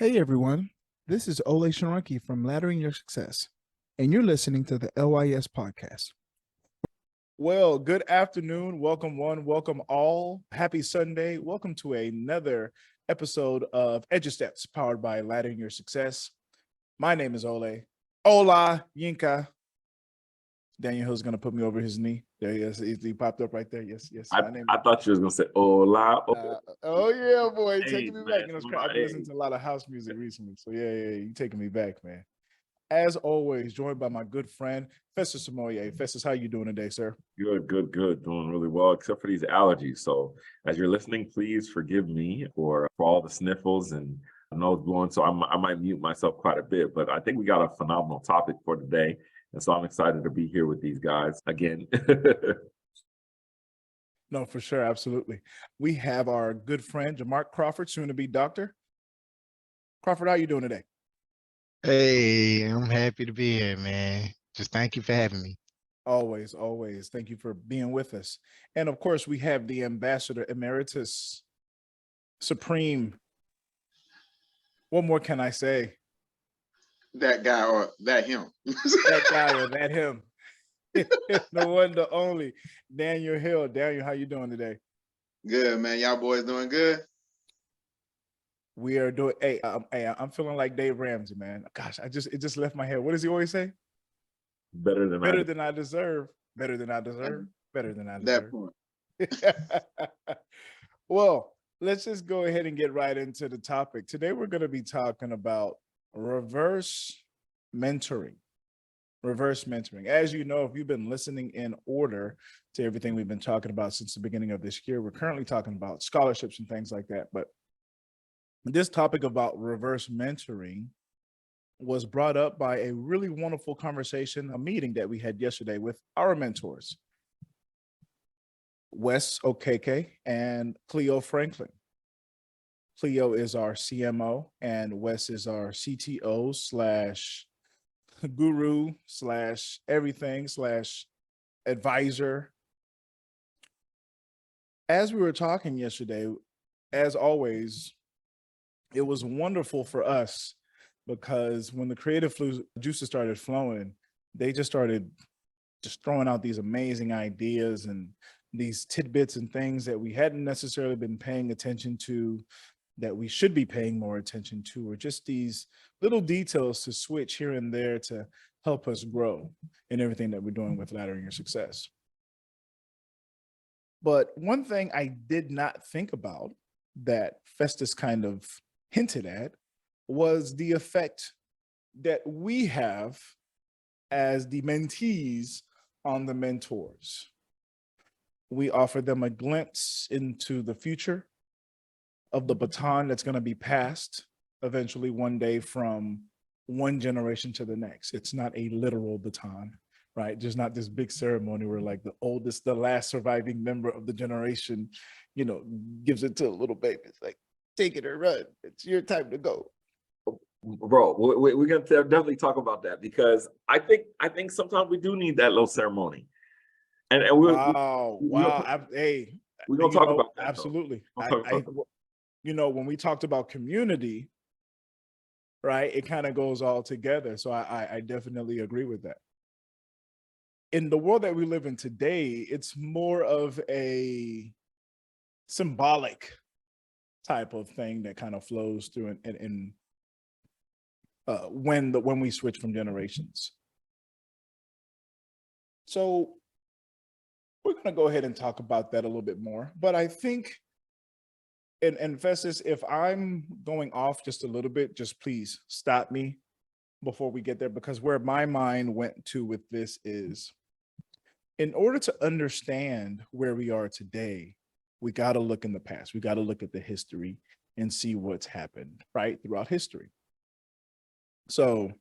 Hey everyone, this is Olay from Laddering Your Success, and you're listening to the LYS Podcast. Well, good afternoon. Welcome one, welcome all. Happy Sunday. Welcome to another episode of EduSteps powered by Laddering Your Success. My name is Olay. Hola, Yinka. Daniel Hill's going to put me over his knee. There he is. He popped up right there. Yes. I thought you was going to say, hola. Oh, yeah, boy. Hey, taking me back. I've been listening to a lot of house music recently. So, yeah, you're taking me back, man. As always, joined by my good friend, Festus and Olay. Festus, how you doing today, sir? Good. Doing really well, except for these allergies. So as you're listening, please forgive me for all the sniffles and nose blowing. So I might mute myself quite a bit, but I think we got a phenomenal topic for today. And so I'm excited to be here with these guys again. No, for sure. Absolutely. We have our good friend, Jamark Crawford, soon to be doctor. Crawford, how you doing today? Hey, I'm happy to be here, man. Just thank you for having me. Always. Thank you for being with us. And of course, we have the Ambassador Emeritus Supreme. What more can I say? That guy or that him. That guy or that him. The one, the only. Daniel Hill. Daniel, how you doing today? Good, man. Y'all boys doing good? We are doing. Hey, I'm feeling like Dave Ramsey, man. Gosh, it just left my head. What does he always say? Better than I deserve. Better than I deserve. That point. Well, let's just go ahead and get right into the topic. Today, we're going to be talking about reverse mentoring. As you know, if you've been listening in order to everything we've been talking about since the beginning of this year, we're currently talking about scholarships and things like that. But this topic about reverse mentoring was brought up by a really wonderful conversation, a meeting that we had yesterday with our mentors, Wes Okeke and Cleo Franklin. Cleo is our CMO and Wes is our CTO / guru / everything / advisor. As we were talking yesterday, as always, it was wonderful for us because when the creative juices started flowing, they just started throwing out these amazing ideas and these tidbits and things that we hadn't necessarily been paying attention to, that we should be paying more attention to, or just these little details to switch here and there to help us grow in everything that we're doing with Laddering Your Success. But one thing I did not think about that Festus kind of hinted at was the effect that we have as the mentees on the mentors. We offer them a glimpse into the future of the baton that's going to be passed eventually one day from one generation to the next. It's not a literal baton, right? There's not this big ceremony where like the last surviving member of the generation, gives it to a little baby. It's like, take it or run. It's your time to go. Bro, we're going to definitely talk about that because I think sometimes we do need that little ceremony. And Wow. We're going to talk about that. Absolutely. When we talked about community, right, it kind of goes all together. So I definitely agree with that. In the world that we live in today, it's more of a symbolic type of thing that kind of flows through when we switch from generations. So we're going to go ahead and talk about that a little bit more. But I think, and Festus, if I'm going off just a little bit, just please stop me before we get there, because where my mind went to with this is, in order to understand where we are today, we got to look in the past. We got to look at the history and see what's happened, right, throughout history. So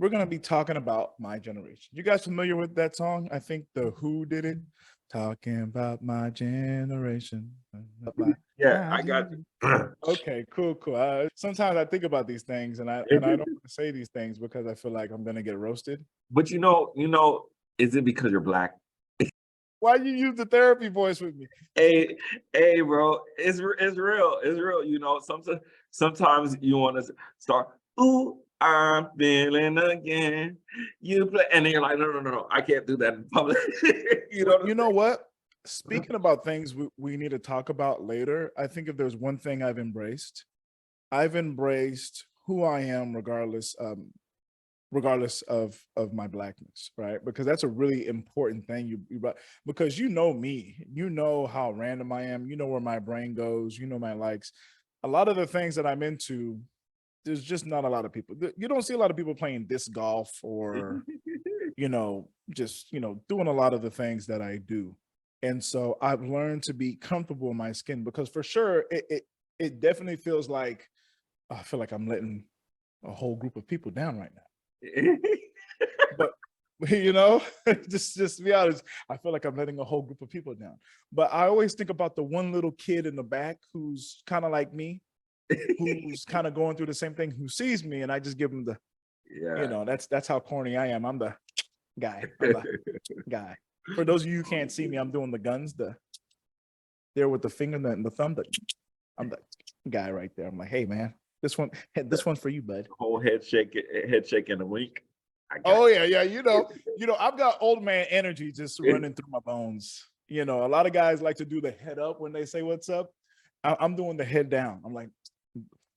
we're going to be talking about my generation. You guys familiar with that song? I think the Who did it. Talking about my generation. Yeah, I got you. Okay, cool. Sometimes I think about these things and I don't want to say these things because I feel like I'm going to get roasted. But is it because you're Black? Why you use the therapy voice with me? Hey, bro, it's real. It's real. sometimes you want to start, ooh, I'm feeling again. You play, and then you're like, no, I can't do that in public. You know what? Speaking about things we need to talk about later, I think if there's one thing I've embraced who I am regardless of my blackness, right? Because that's a really important thing because you know me, you know how random I am, you know where my brain goes, you know my likes. A lot of the things that I'm into, there's just not a lot of people. You don't see a lot of people playing disc golf or just doing a lot of the things that I do. And so I've learned to be comfortable in my skin, because for sure it definitely feels like I feel like I'm letting a whole group of people down right now. But just to be honest, I feel like I'm letting a whole group of people down. But I always think about the one little kid in the back who's kind of like me, who's kind of going through the same thing, who sees me, and I just give him that's how corny I am. I'm the guy. For those of you who can't see me, I'm doing the guns, there with the finger and the thumb. I'm the guy right there. I'm like, hey man, this one's for you, bud. Whole head shake and a wink. Oh yeah. I've got old man energy just running through my bones. A lot of guys like to do the head up when they say what's up. I'm doing the head down. I'm like,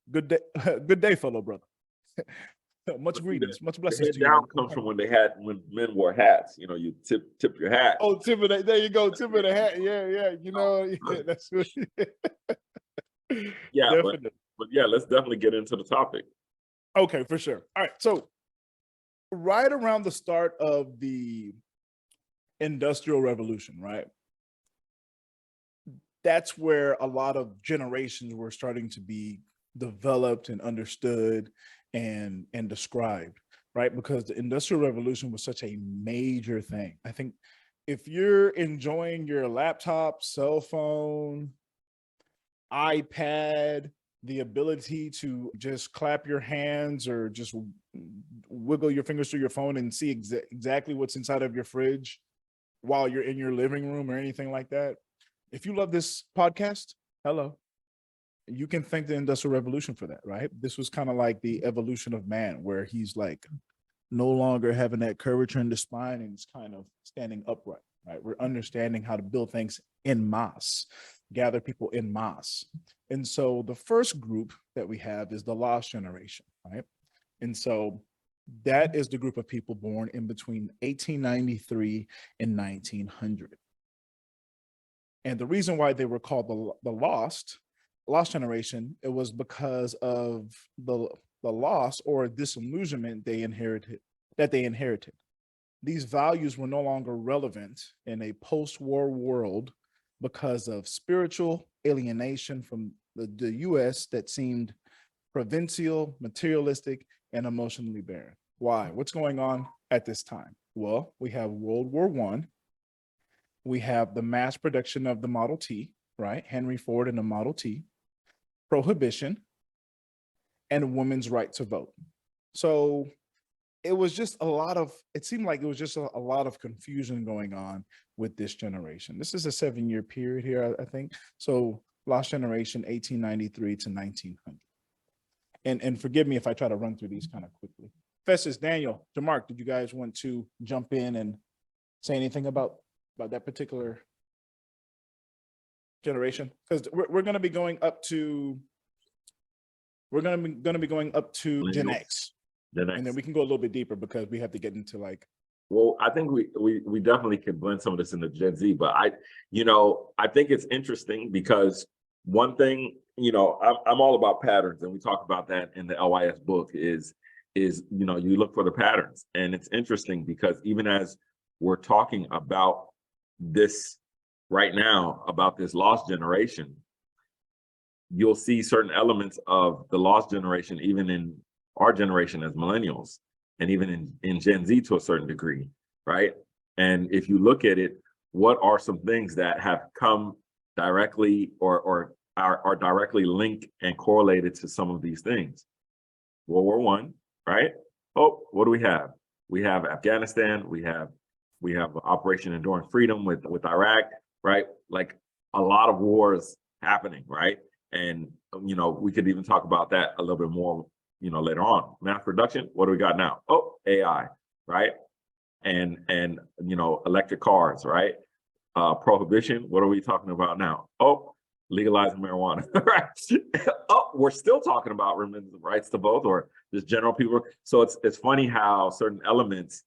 good day, fellow brother. Much greetings, much blessings to you. Down comes from when men wore hats. You tip your hat. Oh, tip of that. There you go, tip of the hat. Yeah. That's what. Yeah, definitely. But yeah, let's definitely get into the topic. Okay, for sure. All right, so right around the start of the Industrial Revolution, right? That's where a lot of generations were starting to be developed and understood and described, right? Because the Industrial Revolution was such a major thing. I think if you're enjoying your laptop, cell phone, iPad, the ability to just clap your hands or just wiggle your fingers through your phone and see exactly what's inside of your fridge while you're in your living room or anything like that. If you love this podcast, hello. You can thank the Industrial Revolution for that, right? This was kind of like the evolution of man, where he's like no longer having that curvature in the spine and it's kind of standing upright, right? We're understanding how to build things en masse, gather people en masse. And so the first group that we have is the lost generation, right? And so that is the group of people born in between 1893 and 1900. And the reason why they were called the lost generation, it was because of the loss or disillusionment they inherited. These values were no longer relevant in a post-war world because of spiritual alienation from the US that seemed provincial, materialistic, and emotionally barren. Why? What's going on at this time? Well, we have World War I. We have the mass production of the Model T, right? Henry Ford and the Model T, prohibition, and women's right to vote. So it was just it seemed like it was just a lot of confusion going on with this generation. This is a 7-year period here, I think. So lost generation, 1893 to 1900. And forgive me if I try to run through these kind of quickly. Festus, Daniel, DeMarc, did you guys want to jump in and say anything about that particular generation? Because we're going to be going up to Gen X. And then we can go a little bit deeper because we have to get into well, I think we definitely can blend some of this into Gen Z, but I think it's interesting because one thing, I'm all about patterns, and we talk about that in the LYS book is you look for the patterns. And it's interesting because even as we're talking about this right now, about this lost generation, you'll see certain elements of the lost generation, even in our generation as millennials, and even in Gen Z to a certain degree, right? And if you look at it, what are some things that have come directly or are directly linked and correlated to some of these things? World War I, right? Oh, what do we have? We have Afghanistan. We have Operation Enduring Freedom with Iraq, right? Like a lot of wars happening, right? And we could even talk about that a little bit more, later on. Mass production, what do we got now? Oh, AI, right? And electric cars, right? Prohibition, what are we talking about now? Oh, legalizing marijuana, right? Oh, we're still talking about women's rights to vote, or just general people. So it's funny how certain elements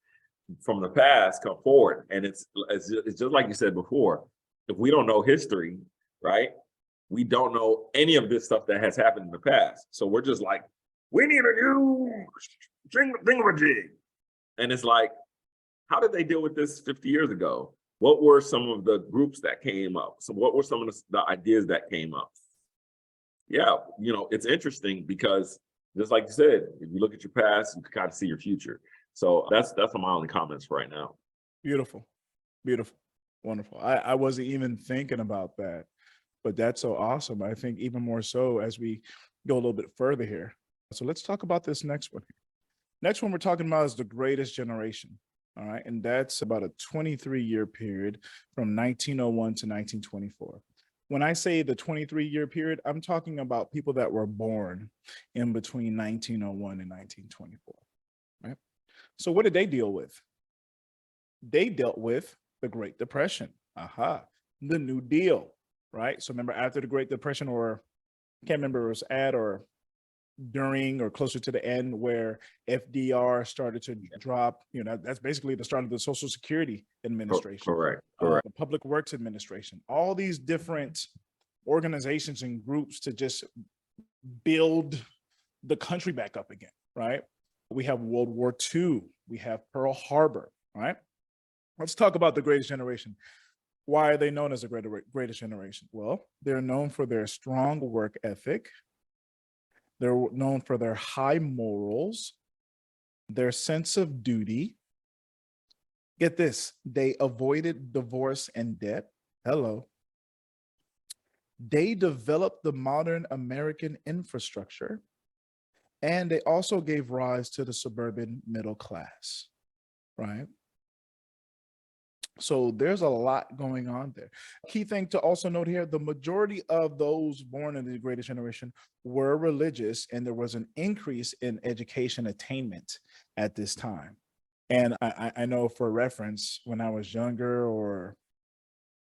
from the past come forward, and it's just like you said before. If we don't know history, right, we don't know any of this stuff that has happened in the past. So we're just like, we need a new thingamajig, and it's like, how did they deal with this 50 years ago? What were some of the groups that came up? So what were some of the ideas that came up? Yeah, it's interesting because just like you said, if you look at your past, you can kind of see your future. So that's my only comments right now. Beautiful, beautiful, wonderful. I wasn't even thinking about that, but that's so awesome. I think even more so as we go a little bit further here. So let's talk about this next one. Next one we're talking about is the greatest generation. All right. And that's about a 23-year period from 1901 to 1924. When I say the 23-year period, I'm talking about people that were born in between 1901 and 1924. Right. So what did they deal with? They dealt with the Great Depression. The New Deal. Right. So remember, after the Great Depression, or I can't remember if it was at or during or closer to the end, where FDR started to drop, that's basically the start of the Social Security Administration. Correct. The Public Works Administration, all these different organizations and groups to just build the country back up again, right? We have World War II, we have Pearl Harbor, right? Let's talk about the greatest generation. Why are they known as the greatest generation? Well, they're known for their strong work ethic. They're known for their high morals, their sense of duty. Get this, they avoided divorce and debt. Hello. They developed the modern American infrastructure, and they also gave rise to the suburban middle class, right? So there's a lot going on there. Key thing to also note here, the majority of those born in the greatest generation were religious, and there was an increase in education attainment at this time. And I know for reference, when I was younger, or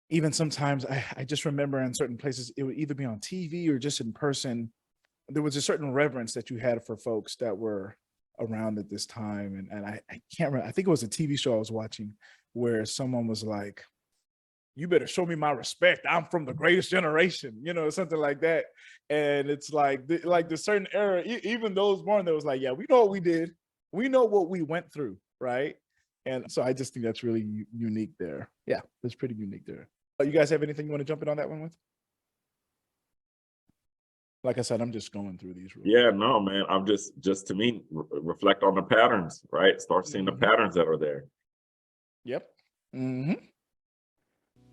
even sometimes I just remember in certain places, it would either be on TV or just in person, there was a certain reverence that you had for folks that were around at this time. And I can't remember, I think it was a TV show I was watching where someone was like, you better show me my respect. I'm from the greatest generation, something like that. And it's like the certain era, even those born there was like, yeah, we know what we did. We know what we went through, right? And so I just think that's really unique there. Yeah, that's pretty unique there. You guys have anything you want to jump in on that one with? Like I said, I'm just going through these rules. Yeah, no, man. I'm just to me, reflect on the patterns, right? Start seeing the patterns that are there. Yep.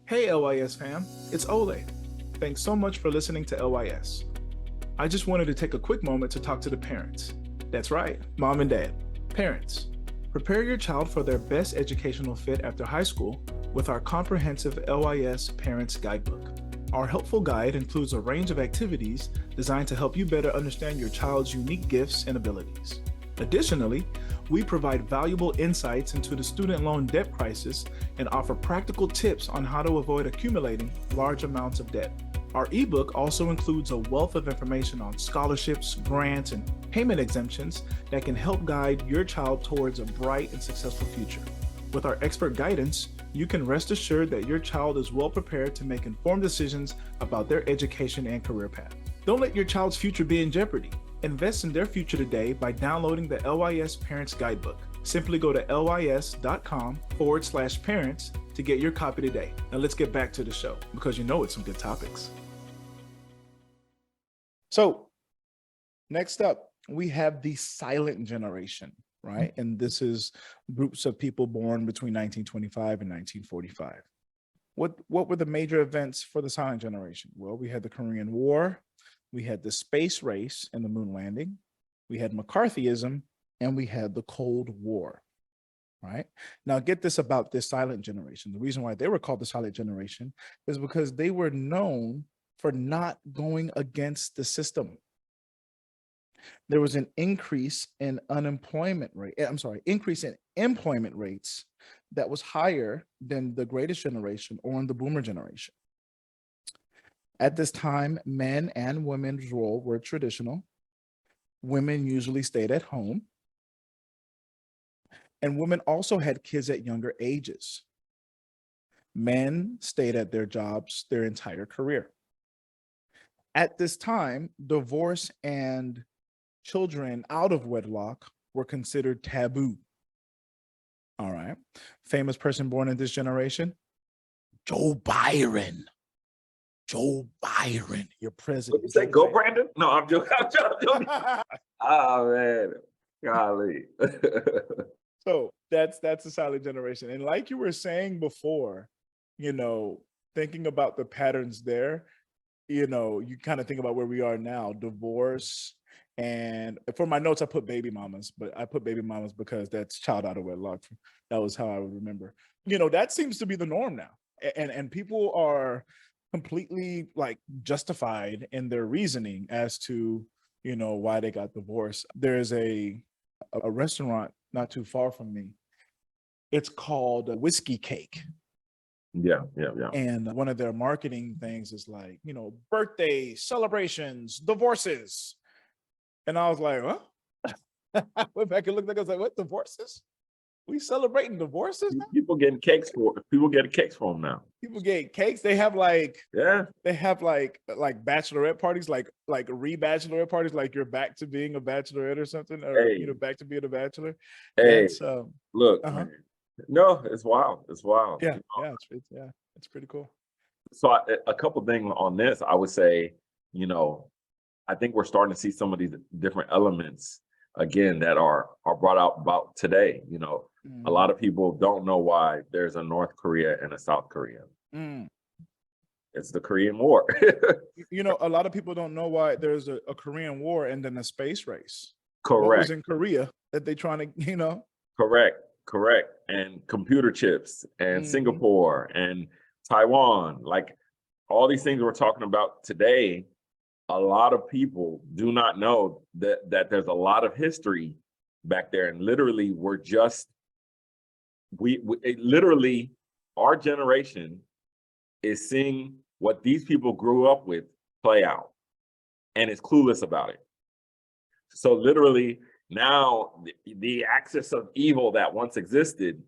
Hey, LYS fam, it's Olay. Thanks so much for listening to LYS. I just wanted to take a quick moment to talk to the parents. That's right, mom and dad. Parents, prepare your child for their best educational fit after high school with our comprehensive LYS Parents Guidebook. Our helpful guide includes a range of activities designed to help you better understand your child's unique gifts and abilities. Additionally, we provide valuable insights into the student loan debt crisis and offer practical tips on how to avoid accumulating large amounts of debt. Our ebook also includes a wealth of information on scholarships, grants, and payment exemptions that can help guide your child towards a bright and successful future. With our expert guidance, you can rest assured that your child is well prepared to make informed decisions about their education and career path. Don't let your child's future be in jeopardy. Invest in their future today by downloading the LYS Parents Guidebook. Simply go to lys.com/parents to get your copy today. Now let's get back to the show, because it's some good topics. So next up, we have the silent generation, right? And this is groups of people born between 1925 and 1945. What were the major events for the silent generation? Well, we had the Korean War, we had the space race and the moon landing, we had McCarthyism, and we had the Cold War, right? Now get this about this silent generation. The reason why they were called the silent generation is because they were known for not going against the system. There was an increase in employment rates that was higher than the greatest generation or in the boomer generation. At this time, men and women's role were traditional. Women usually stayed at home. And women also had kids at younger ages. Men stayed at their jobs their entire career. At this time, divorce and children out of wedlock were considered taboo. All right. Famous person born in this generation? Joe Byron. Joe Byron, your president. What you say, go Brandon? No, I'm joking. I'm joking. Oh, man. Golly. So that's a solid generation. And like you were saying before, thinking about the patterns there, you kind of think about where we are now, divorce. And for my notes, I put baby mamas, but I put baby mamas because that's child out of wedlock. That was how I would remember. That seems to be the norm now. And people are completely like justified in their reasoning as to, why they got divorced. There's a restaurant not too far from me. It's called Whiskey Cake. Yeah. And one of their marketing things is like, birthdays, celebrations, divorces. And I was like, huh? I went back and looked at it. I was like, what, divorces? We celebrating divorces now? People getting cakes for them now. People get cakes. They have like bachelorette parties, like re-bachelorette parties, like you're back to being a bachelorette or something, or back to being a bachelor. Hey, that's, look, man. No, it's wild. It's wild. Yeah, it's pretty cool. So a couple things on this, I would say, I think we're starting to see some of these different elements again that are brought out about today. A lot of people don't know why there's a North Korea and a South Korea. It's the Korean War. A lot of people don't know why there's a Korean War and then a space race. Correct. What was in Korea that they trying to, Correct. And computer chips and Singapore and Taiwan, like all these things we're talking about today, a lot of people do not know that there's a lot of history back there. And literally literally our generation is seeing what these people grew up with play out and is clueless about it. So literally now the axis of evil that once existed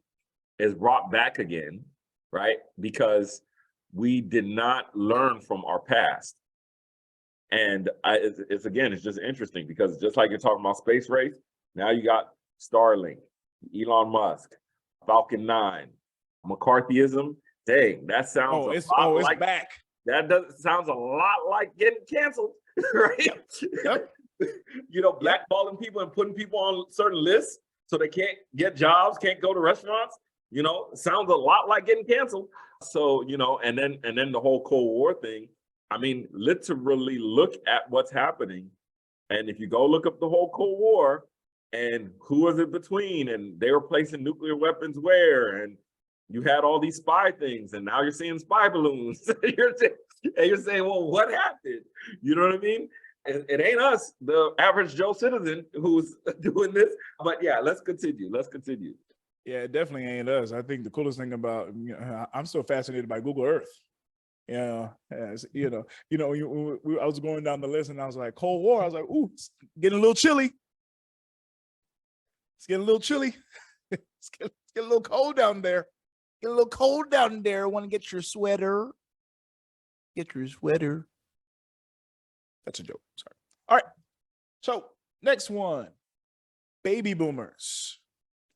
is brought back again, right? Because we did not learn from our past. And it's just interesting because just like you're talking about space race, now you got Starlink, Elon Musk, Falcon 9, McCarthyism. Dang, that sounds it's like back. Sounds a lot like getting canceled, right? Yep. Blackballing people and putting people on certain lists so they can't get jobs, can't go to restaurants. Sounds a lot like getting canceled. So, and then the whole Cold War thing. I mean, literally look at what's happening. And if you go look up the whole Cold War and who was it between, and they were placing nuclear weapons where, and you had all these spy things, and now you're seeing spy balloons. you're saying, well, what happened? You know what I mean? It ain't us, the average Joe citizen, who's doing this. But yeah, let's continue. Yeah, it definitely ain't us. I think the coolest thing about, I'm so fascinated by Google Earth. I was going down the list and I was like, Cold War. I was like, ooh, it's getting a little chilly. It's getting a little chilly. It's getting a little cold down there. Get a little cold down there. Want to get your sweater? Get your sweater. That's a joke. Sorry. All right. So next one, baby boomers.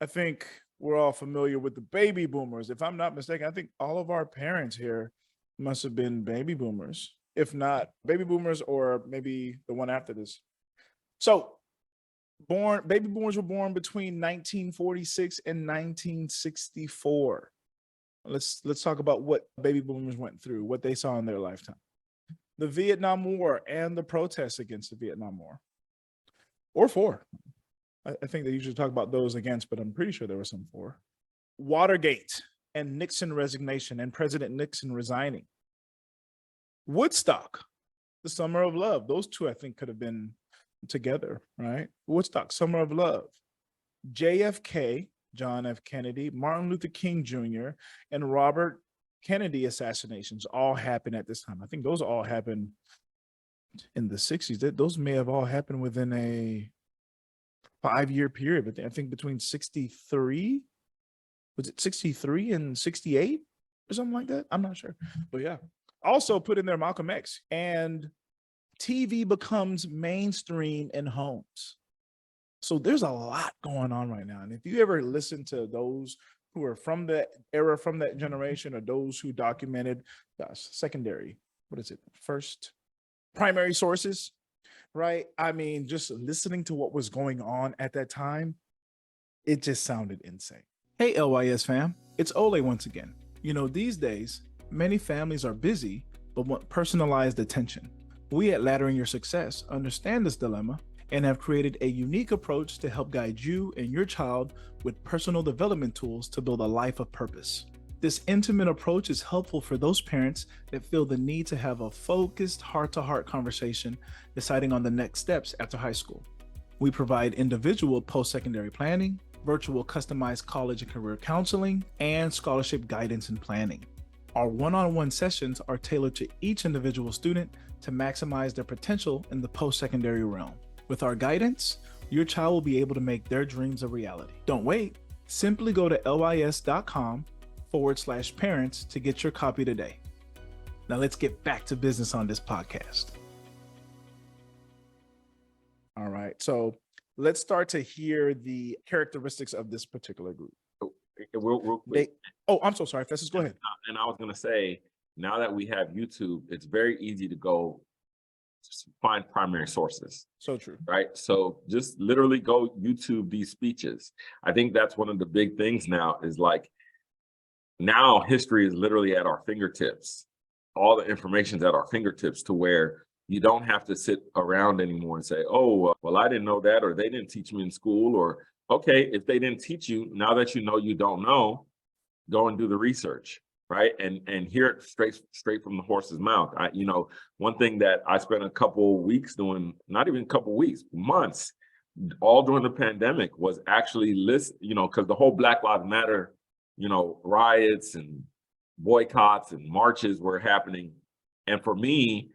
I think we're all familiar with the baby boomers. If I'm not mistaken, I think all of our parents here must have been baby boomers. If not baby boomers, or maybe the one after this. So baby boomers were born between 1946 and 1964. Let's talk about what baby boomers went through, what they saw in their lifetime. The Vietnam War and the protests against the Vietnam War, or for. I think they usually talk about those against, but I'm pretty sure there were some for. Watergate and Nixon resignation and President Nixon resigning. Woodstock, the Summer of Love. Those two, I think, could have been together, right? Woodstock, Summer of Love. JFK, John F. Kennedy, Martin Luther King Jr., and Robert Kennedy assassinations all happened at this time. I think those all happened in the 60s. Those may have all happened within a 5-year period, but I think between 63, was it 63 and 68 or something like that? I'm not sure. But yeah. Also put in there Malcolm X, and TV becomes mainstream in homes. So there's a lot going on right now. And if you ever listen to those who are from that era, from that generation, or those who documented secondary, first primary sources, right? I mean, just listening to what was going on at that time, it just sounded insane. Hey, LYS fam, it's Olay once again. You know, these days, many families are busy, but want personalized attention. We at Laddering Your Success understand this dilemma and have created a unique approach to help guide you and your child with personal development tools to build a life of purpose. This intimate approach is helpful for those parents that feel the need to have a focused heart-to-heart conversation deciding on the next steps after high school. We provide individual post-secondary planning, virtual customized college and career counseling, and scholarship guidance and planning. Our one-on-one sessions are tailored to each individual student to maximize their potential in the post-secondary realm. With our guidance, your child will be able to make their dreams a reality. Don't wait. Simply go to lys.com/parents to get your copy today. Now let's get back to business on this podcast. All right. So let's start to hear the characteristics of this particular group. Real quick. I'm so sorry, Festus, go ahead. And I was going to say, now that we have YouTube, it's very easy to go find primary sources. So true. Right? So just literally go YouTube these speeches. I think that's one of the big things now is like, now history is literally at our fingertips. All the information's at our fingertips to where you don't have to sit around anymore and say, oh, well, I didn't know that, or they didn't teach me in school, or okay, if they didn't teach you, now that you know you don't know, go and do the research, right? And hear it straight from the horse's mouth. One thing that I spent a couple weeks doing, not even a couple weeks, months, all during the pandemic was actually because the whole Black Lives Matter, riots and boycotts and marches were happening. And for me,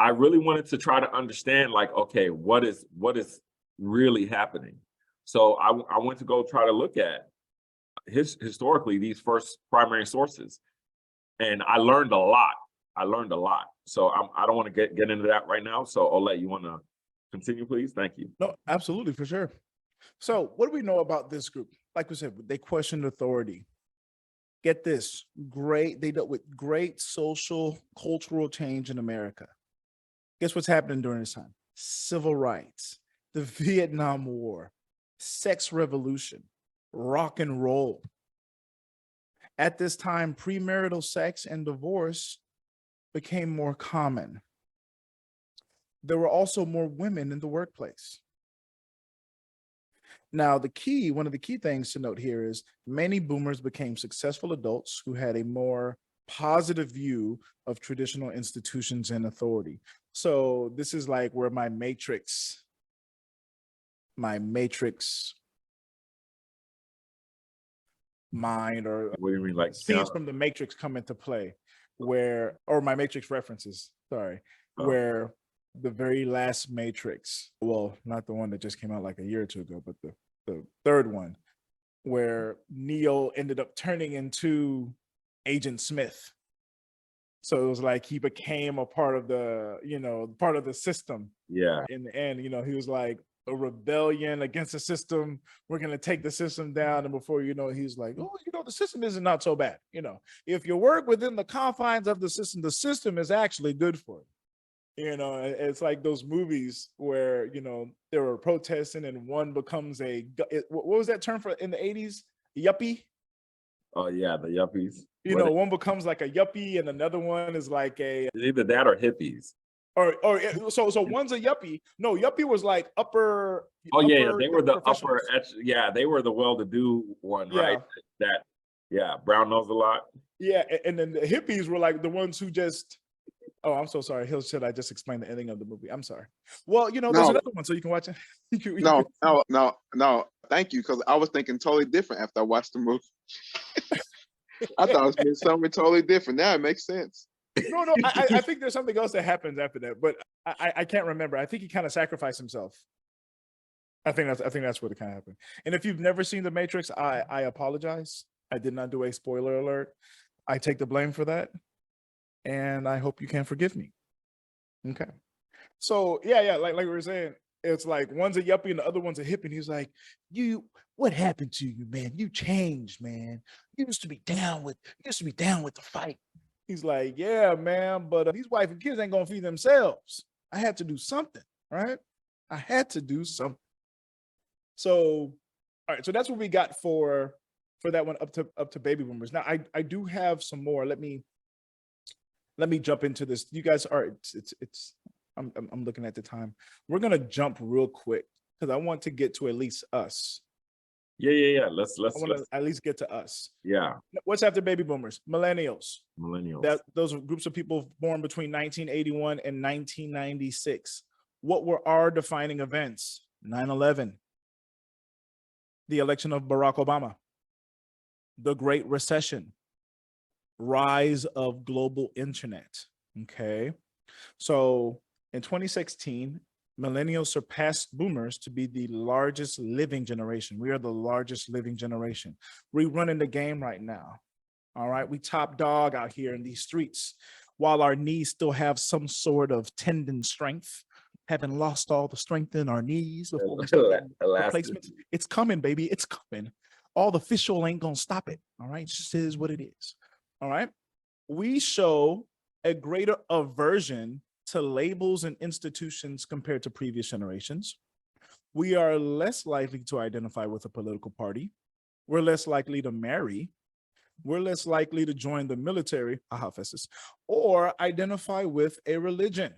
I really wanted to try to understand, like, okay, what is really happening? So I went to go try to look at historically these first primary sources, and I learned a lot. So I don't want to get into that right now. So Olay, you want to continue, please? Thank you. No, absolutely, for sure. So what do we know about this group? Like we said, they questioned authority. Get this, they dealt with great social, cultural change in America. Guess what's happening during this time? Civil rights, the Vietnam War, sex revolution, rock and roll. At this time, premarital sex and divorce became more common. There were also more women in the workplace. Now, one of the key things to note here is many boomers became successful adults who had a more positive view of traditional institutions and authority. So this is like where my matrix mind, or what do you mean, like scenes from the Matrix come into play, or my Matrix references, where the very last Matrix, well, not the one that just came out like a year or two ago, but the third one, where Neo ended up turning into Agent Smith. So it was like he became a part of the system. Yeah. In the end, he was like a rebellion against the system. We're going to take the system down. And before you know, he's like, oh, the system is not so bad. If you work within the confines of the system is actually good for you. It's like those movies where, there were protesting and one becomes what was that term for in the 80s? Yuppie? Oh yeah, the yuppies. One becomes like a yuppie and another one is like either that or hippies. So one's a yuppie. No, yuppie was like upper. Oh yeah, they were the upper. Yeah, they were the well-to-do one, right? That brown nose a lot. Yeah, and then the hippies were like the ones who just Oh, I'm so sorry. Should I just explain the ending of the movie? I'm sorry. Well, there's No, another one, so you can watch it. no. Thank you, because I was thinking totally different after I watched the movie. I thought it was being something totally different. Now it makes sense. No. I think there's something else that happens after that, but I can't remember. I think he kind of sacrificed himself. I think that's what it kind of happened. And if you've never seen The Matrix, I apologize. I did not do a spoiler alert. I take the blame for that, and I hope you can forgive me. Okay. So yeah, like we were saying, it's like one's a yuppie and the other one's a hippie. And he's like, what happened to you, man? You changed, man. You used to be down with the fight. He's like, yeah, man, but these wife and kids ain't gonna feed themselves. I had to do something, right? I had to do something. So, all right. So that's what we got for that one up to baby boomers. Now, I do have some more. Let me jump into this. You guys are. I'm looking at the time. We're gonna jump real quick because I want to get to at least us. Yeah. Let's at least get to us. Yeah. What's after baby boomers? Millennials. Those are groups of people born between 1981 and 1996. What were our defining events? 9/11. The election of Barack Obama. The Great Recession. Rise of global internet. Okay. So in 2016, millennials surpassed boomers to be the largest living generation. We are the largest living generation. We're running the game right now. All right. We top dog out here in these streets while our knees still have some sort of tendon strength. Haven't lost all the strength in our knees before we start replacements. It's coming, baby. It's coming. All the fish oil ain't gonna stop it. All right. It just is what it is. All right. We show a greater aversion to labels and institutions compared to previous generations. We are less likely to identify with a political party. We're less likely to marry. We're less likely to join the military, Festus, or identify with a religion.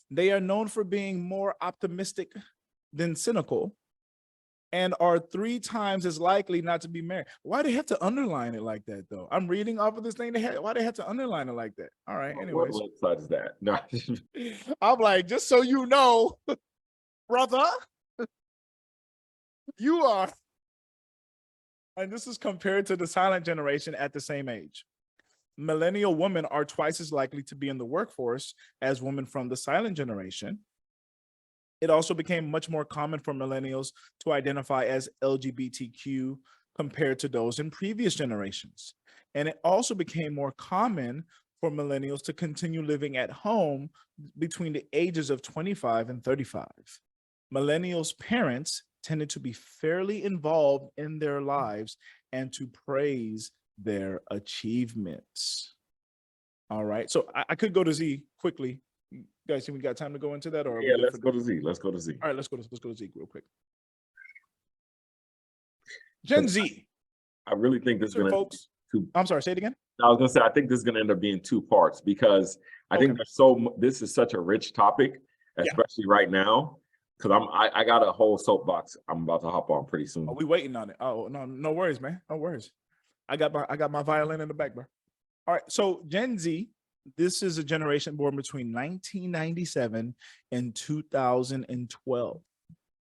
They are known for being more optimistic than cynical and are 3 times as likely not to be married. Why do they have to underline it like that, though? I'm reading off of this thing. Why they have to underline it like that? All right, anyways. What website is that? No. I'm like, just so you know, brother, you are. And this is compared to the silent generation at the same age. Millennial women are twice as likely to be in the workforce as women from the silent generation. It also became much more common for millennials to identify as LGBTQ compared to those in previous generations. And it also became more common for millennials to continue living at home between the ages of 25 and 35. Millennials' parents tended to be fairly involved in their lives and to praise their achievements. All right. So I could go to Z quickly. You guys think we got time to go into that? Or yeah, let's go to Z. Let's go to Z. All right, let's go to Z real quick. Gen Z. I really think this is going to. I'm sorry, say it again. I was going to say, I think this is going to end up being 2 parts because I think this is such a rich topic, especially right now. Because I got a whole soapbox I'm about to hop on pretty soon. Oh, we waiting on it. Oh, no worries, man. No worries. I got my violin in the back, bro. All right. So Gen Z, this is a generation born between 1997 and 2012.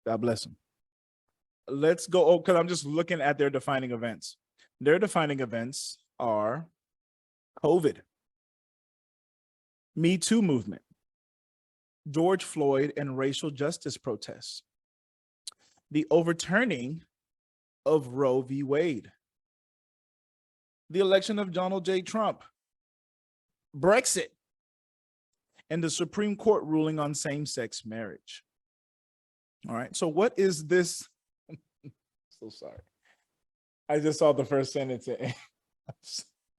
God bless them. Let's go, because I'm just looking at their defining events. Their defining events are COVID, Me Too movement, George Floyd and racial justice protests, the overturning of Roe v. Wade, the election of Donald J. Trump, Brexit, and the Supreme Court ruling on same-sex marriage. All right, so what is this? So sorry. I just saw the first sentence.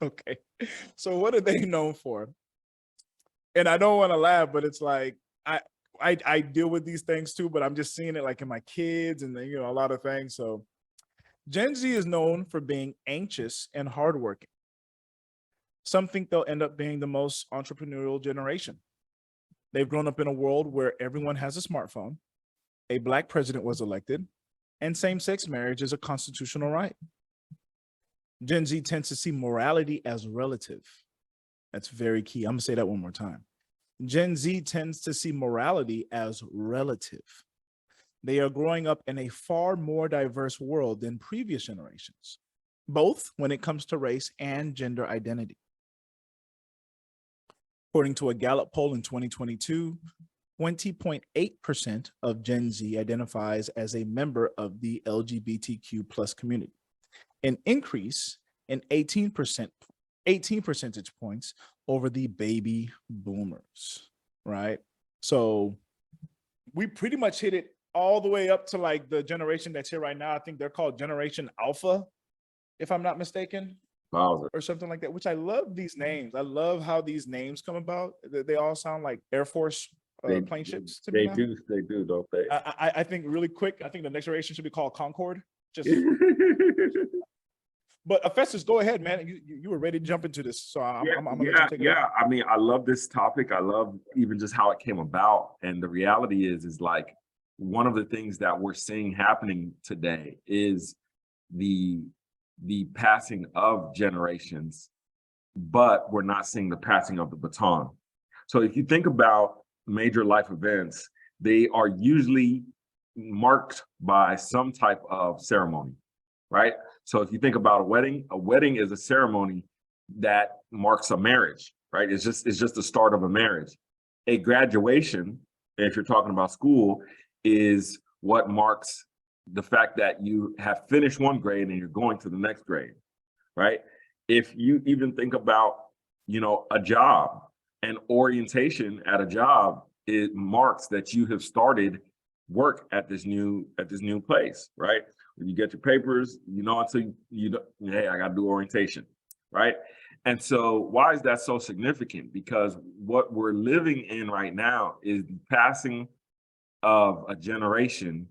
Okay, so what are they known for? And I don't want to laugh, but it's like, I deal with these things too, but I'm just seeing it like in my kids and a lot of things. So Gen Z is known for being anxious and hardworking. Some think they'll end up being the most entrepreneurial generation. They've grown up in a world where everyone has a smartphone, a Black president was elected, and same-sex marriage is a constitutional right. Gen Z tends to see morality as relative. That's very key. I'm going to say that one more time. Gen Z tends to see morality as relative. They are growing up in a far more diverse world than previous generations, both when it comes to race and gender identity. According to a Gallup poll in 2022, 20.8% of Gen Z identifies as a member of the LGBTQ plus community, an increase in 18 percentage points over the baby boomers, right? So we pretty much hit it all the way up to like the generation that's here right now. I think they're called Generation Alpha, if I'm not mistaken. Wow. Or something like that, which I love these names. I love how these names come about. They all sound like Air Force plane ships to me now. They do, don't they? I think really quick, I think the next generation should be called Concorde. Just But Festus, go ahead, man. You were ready to jump into this, so I'm gonna let you take it. Yeah. I mean, I love this topic. I love even just how it came about. And the reality is like one of the things that we're seeing happening today is the passing of generations, but we're not seeing the passing of the baton. So if you think about major life events, they are usually marked by some type of ceremony, right? So if you think about a wedding is a ceremony that marks a marriage, right? It's just the start of a marriage. A graduation, if you're talking about school, is what marks the fact that you have finished one grade and you're going to the next grade, right? If you even think about, a job, and orientation at a job, it marks that you have started work at this new place, right? When you get your papers, until hey, I got to do orientation, right? And so why is that so significant? Because what we're living in right now is the passing of a generation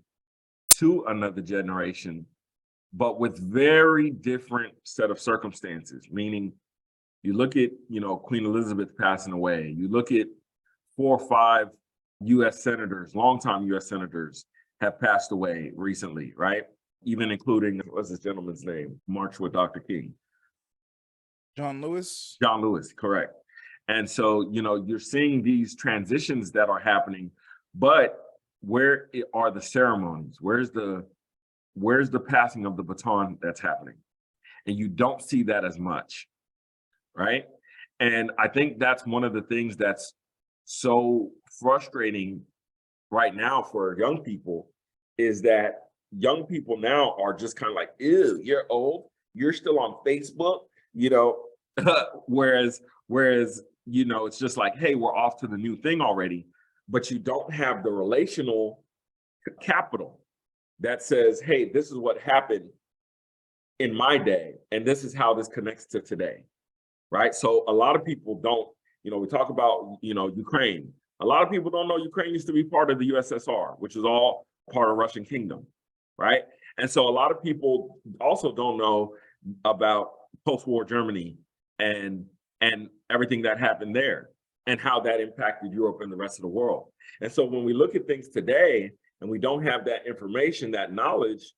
to another generation, but with very different set of circumstances. Meaning, you look at, Queen Elizabeth passing away. You look at 4 or 5 U.S. senators, longtime U.S. senators, have passed away recently, right? Even including, what's this gentleman's name? March with Dr. King. John Lewis. John Lewis, correct. And so, you're seeing these transitions that are happening, but where are the ceremonies? Where's the passing of the baton that's happening? And you don't see that as much, right? And I think that's one of the things that's so frustrating right now for young people, is that young people now are just kind of like, ew, you're old, you're still on Facebook, whereas, it's just like, hey, we're off to the new thing already. But you don't have the relational capital that says, hey, this is what happened in my day, and this is how this connects to today, right? So a lot of people don't, we talk about, Ukraine. A lot of people don't know Ukraine used to be part of the USSR, which is all part of Russian kingdom, right? And so a lot of people also don't know about post-war Germany and everything that happened there, and how that impacted Europe and the rest of the world. And so when we look at things today and we don't have that information, that knowledge,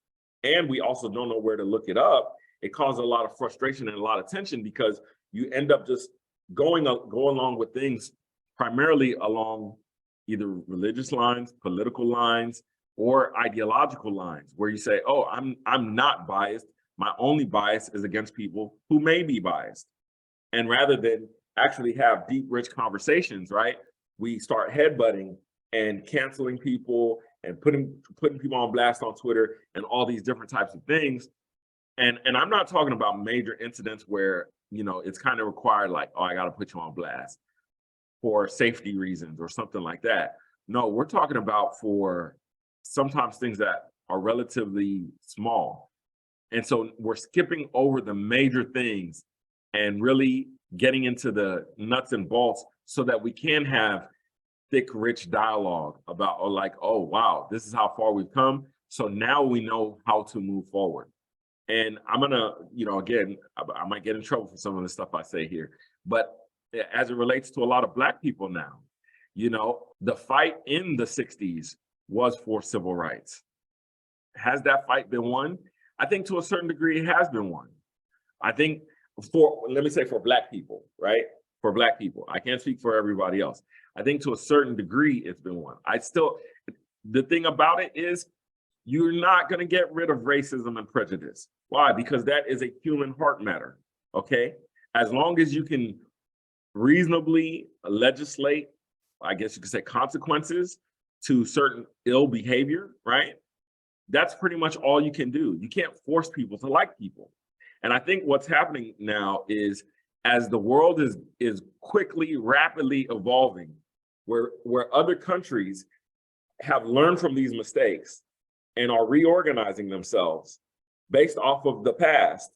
and we also don't know where to look it up, it causes a lot of frustration and a lot of tension, because you end up just going along with things primarily along either religious lines, political lines, or ideological lines, where you say, oh, I'm not biased. My only bias is against people who may be biased. And rather than actually have deep, rich conversations, right? We start headbutting and canceling people and putting people on blast on Twitter and all these different types of things. And I'm not talking about major incidents where, it's kind of required, like, oh, I got to put you on blast for safety reasons or something like that. No, we're talking about for sometimes things that are relatively small. And so we're skipping over the major things and really getting into the nuts and bolts so that we can have thick, rich dialogue about, oh, wow, this is how far we've come. So now we know how to move forward. And I'm gonna, again, I might get in trouble for some of the stuff I say here, but as it relates to a lot of Black people now, the fight in the 60s was for civil rights. Has that fight been won? I think to a certain degree it has been won. I think for Black people, right? for Black people. I can't speak for everybody else. I think to a certain degree, it's been one. The thing about it is you're not going to get rid of racism and prejudice. Why? Because that is a human heart matter, okay? As long as you can reasonably legislate, I guess you could say, consequences to certain ill behavior, right? That's pretty much all you can do. You can't force people to like people. And I think what's happening now is, as the world is quickly, rapidly evolving, where other countries have learned from these mistakes and are reorganizing themselves based off of the past,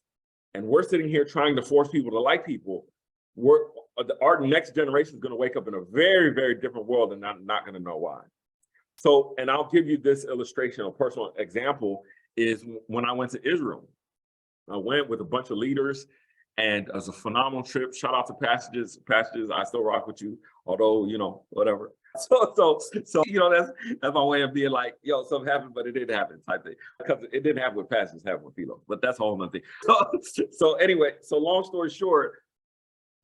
and we're sitting here trying to force people to like people, our next generation is going to wake up in a very, very different world, and not going to know why. So, and I'll give you this illustration. A personal example is when I went to Israel. I went with a bunch of leaders, and it was a phenomenal trip. Shout out to Passages. Passages, I still rock with you, although, whatever. So that's my way of being like, yo, something happened, but it didn't happen type thing. Because it didn't happen with Passages, it happened with Philo. But that's a whole nother thing. So anyway, so long story short,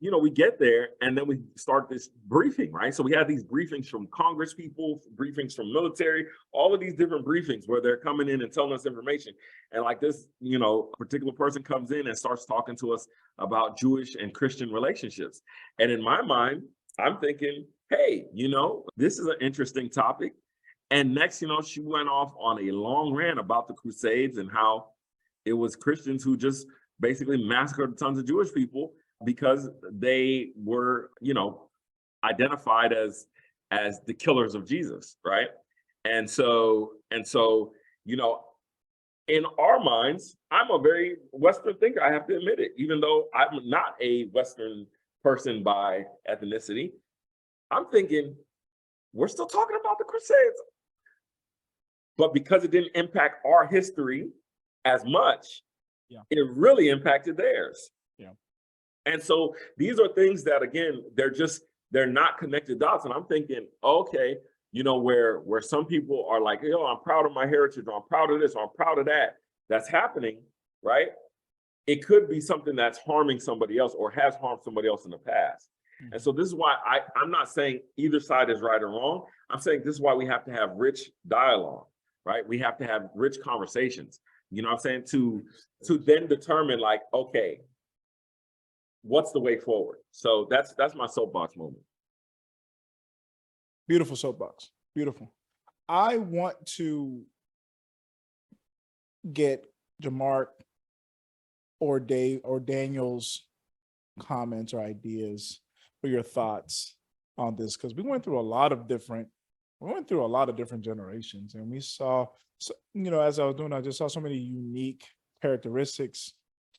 we get there and then we start this briefing, right? So we have these briefings from Congress people, briefings from military, all of these different briefings where they're coming in and telling us information. And like this, particular person comes in and starts talking to us about Jewish and Christian relationships. And in my mind, I'm thinking, hey, this is an interesting topic. And next, she went off on a long rant about the Crusades and how it was Christians who just basically massacred tons of Jewish people because they were, identified as the killers of Jesus, right? And so, in our minds, I'm a very Western thinker. I have to admit it, even though I'm not a Western person by ethnicity. I'm thinking, we're still talking about the Crusades. But because it didn't impact our history as much, it really impacted theirs. Yeah. And so these are things that, again, they're not connected dots. And I'm thinking, okay, where some people are like, I'm proud of my heritage, or I'm proud of this, or I'm proud of that, that's happening, right? It could be something that's harming somebody else or has harmed somebody else in the past. Mm-hmm. And so this is why I'm not saying either side is right or wrong. I'm saying this is why we have to have rich dialogue, right? We have to have rich conversations, I'm saying, to then determine, like, okay, what's the way forward? So that's my soapbox moment. Beautiful soapbox. Beautiful. I want to get Jamark or Dave or Daniel's comments or ideas for your thoughts on this, because we went through a lot of different generations, and we saw, as I was doing, I just saw so many unique characteristics,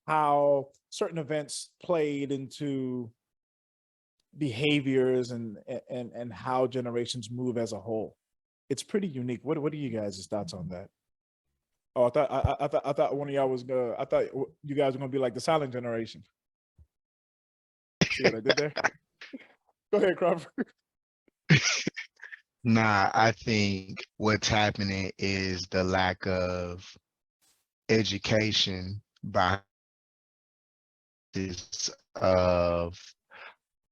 how certain events played into behaviors and how generations move as a whole. It's pretty unique. What are you guys' thoughts on that? Oh, I thought one of y'all was I thought you guys were gonna be like the silent generation. See what I did there? Go ahead, Crawford. Nah, I think what's happening is the lack of education by this of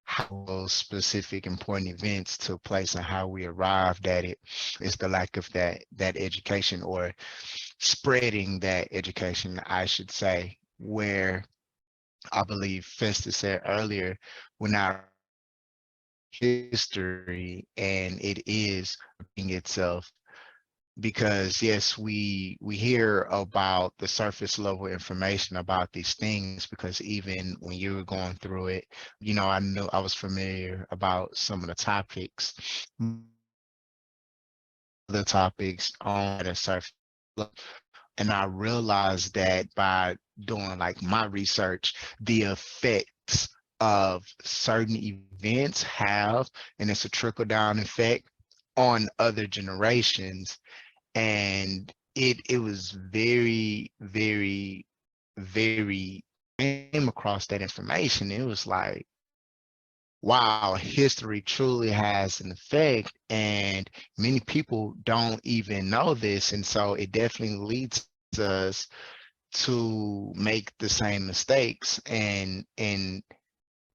how those specific important events took place and how we arrived at it. It's the lack of that education, or spreading that education, I should say, where I believe Festus said earlier, we're not history, and it is itself. Because yes, we hear about the surface level information about these things, because even when you were going through it, I knew I was familiar about some of the topics on the surface level. And I realized that by doing like my research, the effects of certain events have, and it's a trickle down effect on other generations. And it was very, very, very, came across that information. It was like, wow, history truly has an effect, and many people don't even know this. And so it definitely leads us to make the same mistakes and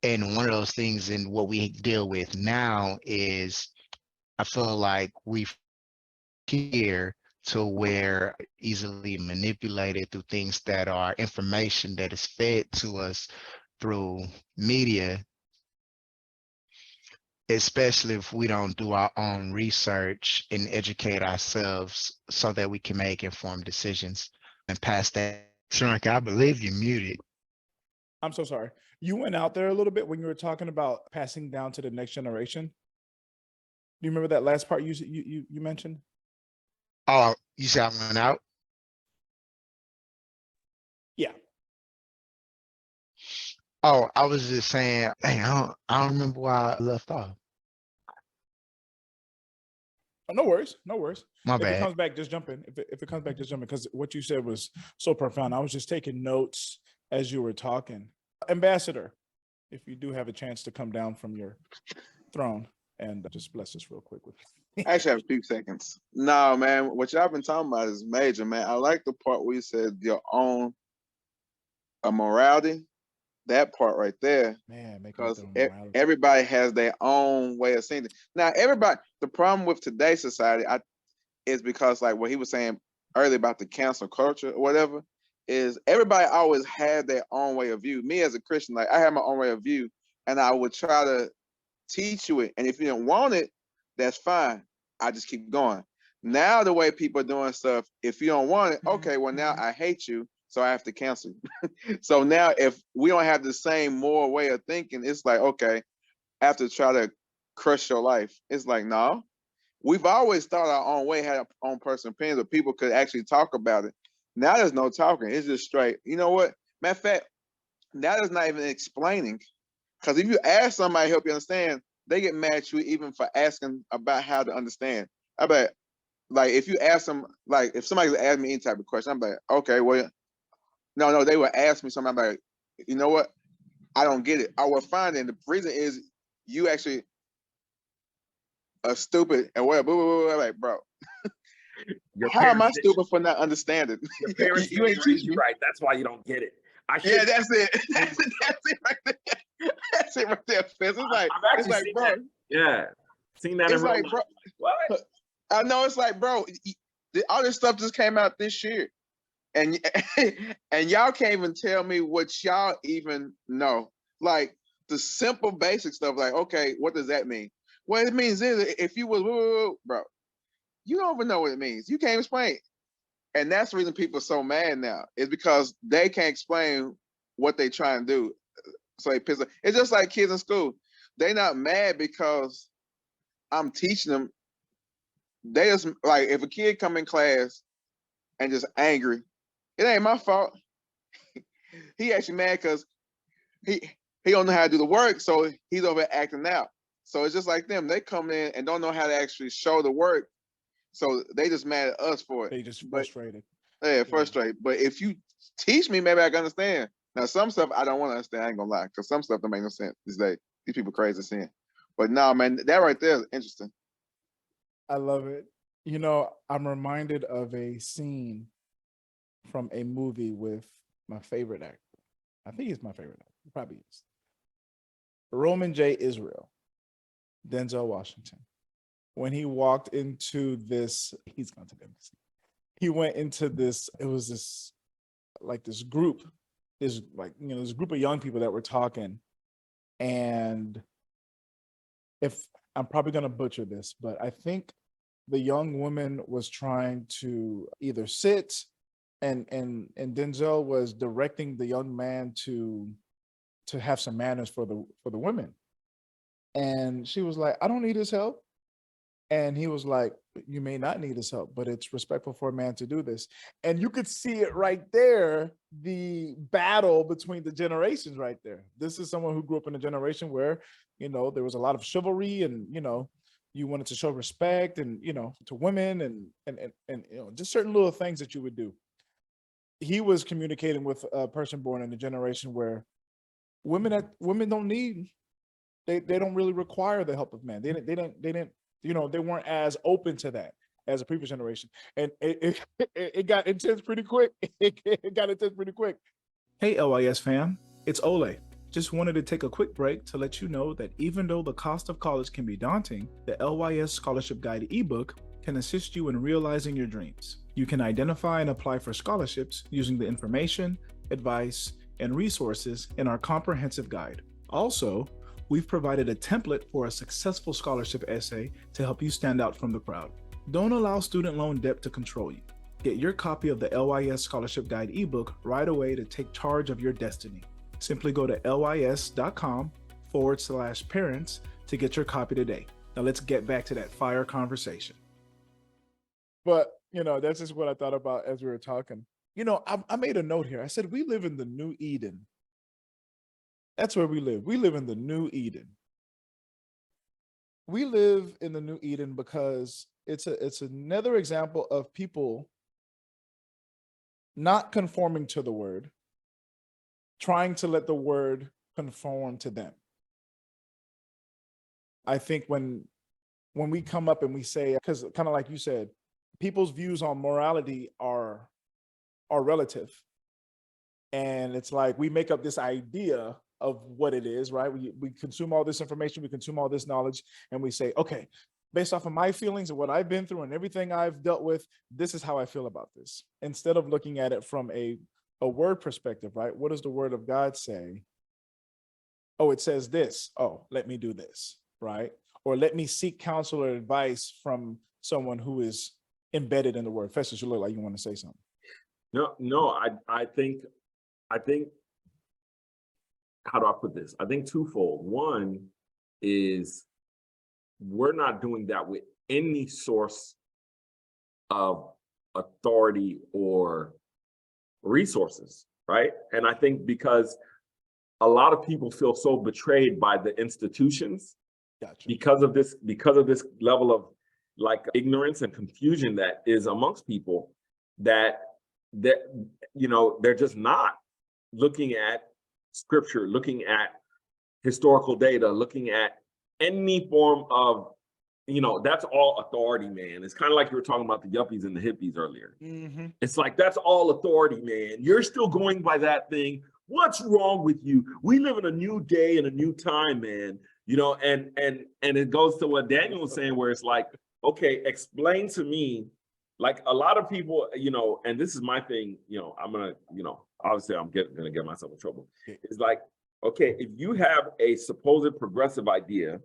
And one of those things in what we deal with now is I feel like we've here to where easily manipulated through things that are information that is fed to us through media, especially if we don't do our own research and educate ourselves so that we can make informed decisions and pass that. Shrunk, I believe you muted. I'm so sorry. You went out there a little bit when you were talking about passing down to the next generation. Do you remember that last part you mentioned? Oh, you said I went out? Yeah. Oh, I was just saying, hey, I don't remember why I left off. Oh, no worries. No worries. My If it bad. comes back, just jump in. If it comes back, just jump in, because what you said was so profound. I was just taking notes as you were talking. Ambassador, if you do have a chance to come down from your throne and just bless us real quick with I actually have a few seconds. No, man, what y'all been talking about is major, man. I like the part where you said your own morality. That part right there, man, make because it morality. everybody has their own way of seeing it. Now, the problem with today's society, is because like what he was saying earlier about the cancel culture or whatever, is everybody always had their own way of view. Me as a Christian, like I have my own way of view, and I would try to teach you it. And if you don't want it, that's fine. I just keep going. Now the way people are doing stuff, if you don't want it, okay, well now I hate you, so I have to cancel you. So now if we don't have the same moral way of thinking, it's like, okay, I have to try to crush your life. It's like, no. We've always thought our own way, had our own personal opinions, but people could actually talk about it. Now there's no talking. It's just straight. You know what? Matter of fact, now there's not even explaining. Because if you ask somebody to help you understand, they get mad at you even for asking about how to understand. I bet, like, if you ask them, like, if somebody asked me any type of question, I'm like, okay, well, no, they would ask me something. I'm like, you know what? I don't get it. I will find it. And the reason is you actually are stupid and whatever. Like, bro, how am I stupid for not understanding? Your parents You ain't teach me right. That's why you don't get it. Yeah, that's it. That's it right there. That's it right there, Fizz. It's like, bro. That. Yeah. Seen that It's in real like, life. bro. What? I know, it's like, bro, all this stuff just came out this year. And and y'all can't even tell me what y'all even know. Like the simple basic stuff, like, okay, what does that mean? What it means is if you was, bro, you don't even know what it means. You can't explain it. And that's the reason people are so mad now, is because they can't explain what they try and do. So they piss off. It's just like kids in school. They're not mad because I'm teaching them. They just, like, if a kid come in class and just angry, it ain't my fault. He actually mad because he don't know how to do the work, so he's over acting out. So it's just like them. They come in and don't know how to actually show the work, so they just mad at us for it. They just frustrated. Yeah, frustrated. But if you teach me, maybe I can understand. Now, some stuff I don't want to understand. I ain't gonna lie, because some stuff don't make no sense these days. These people crazy seeing. But no, man, that right there is interesting. I love it. You know, I'm reminded of a scene from a movie with my favorite actor. I think he's my favorite actor. He probably is. Roman J. Israel, Denzel Washington. When he walked into this, he's gone to the embassy. He went into this, it was this, like this group, this group of young people that were talking. And if I'm probably going to butcher this, but I think the young woman was trying to either sit and Denzel was directing the young man to have some manners for the women. And she was like, I don't need his help. And he was like, you may not need his help, but it's respectful for a man to do this. And you could see it right there, the battle between the generations right there. This is someone who grew up in a generation where, there was a lot of chivalry and, you wanted to show respect and, to women and just certain little things that you would do. He was communicating with a person born in a generation where women don't need, they don't really require the help of men. They didn't, they weren't as open to that as a previous generation. And it got intense pretty quick. It got intense pretty quick. Hey, LYS fam, it's Olay. Just wanted to take a quick break to let you know that even though the cost of college can be daunting, the LYS Scholarship Guide ebook can assist you in realizing your dreams. You can identify and apply for scholarships using the information, advice, and resources in our comprehensive guide. Also, we've provided a template for a successful scholarship essay to help you stand out from the crowd. Don't allow student loan debt to control you. Get your copy of the LYS Scholarship Guide ebook right away to take charge of your destiny. Simply go to lys.com/parents to get your copy today. Now let's get back to that fire conversation. But, that's just what I thought about as we were talking. I made a note here. I said, we live in the new Eden. That's where we live. We live in the new Eden. We live in the new Eden because it's another example of people not conforming to the word, trying to let the word conform to them. I think when we come up and we say, because kind of like you said, people's views on morality are relative. And it's like we make up this idea of what it is, right? We consume all this information, we consume all this knowledge, and we say, okay, based off of my feelings and what I've been through and everything I've dealt with, this is how I feel about this. Instead of looking at it from a word perspective, right? What does the word of God say? Oh, it says this. Oh, let me do this, right? Or let me seek counsel or advice from someone who is embedded in the word. Festus, you look like you want to say something. No, I think, how do I put this? I think twofold. One is we're not doing that with any source of authority or resources, right? And I think because a lot of people feel so betrayed by the institutions because of this level of like ignorance and confusion that is amongst people, that they're just not looking at scripture, looking at historical data, looking at any form of, that's all authority, man. It's kind of like you were talking about the yuppies and the hippies earlier. Mm-hmm. It's like, that's all authority, man. You're still going by that thing. What's wrong with you? We live in a new day and a new time, man. And it goes to what Daniel was saying, where it's like, okay, explain to me, like a lot of people, and this is my thing, I'm gonna, obviously I'm gonna get myself in trouble. It's like, okay, if you have a supposed progressive idea,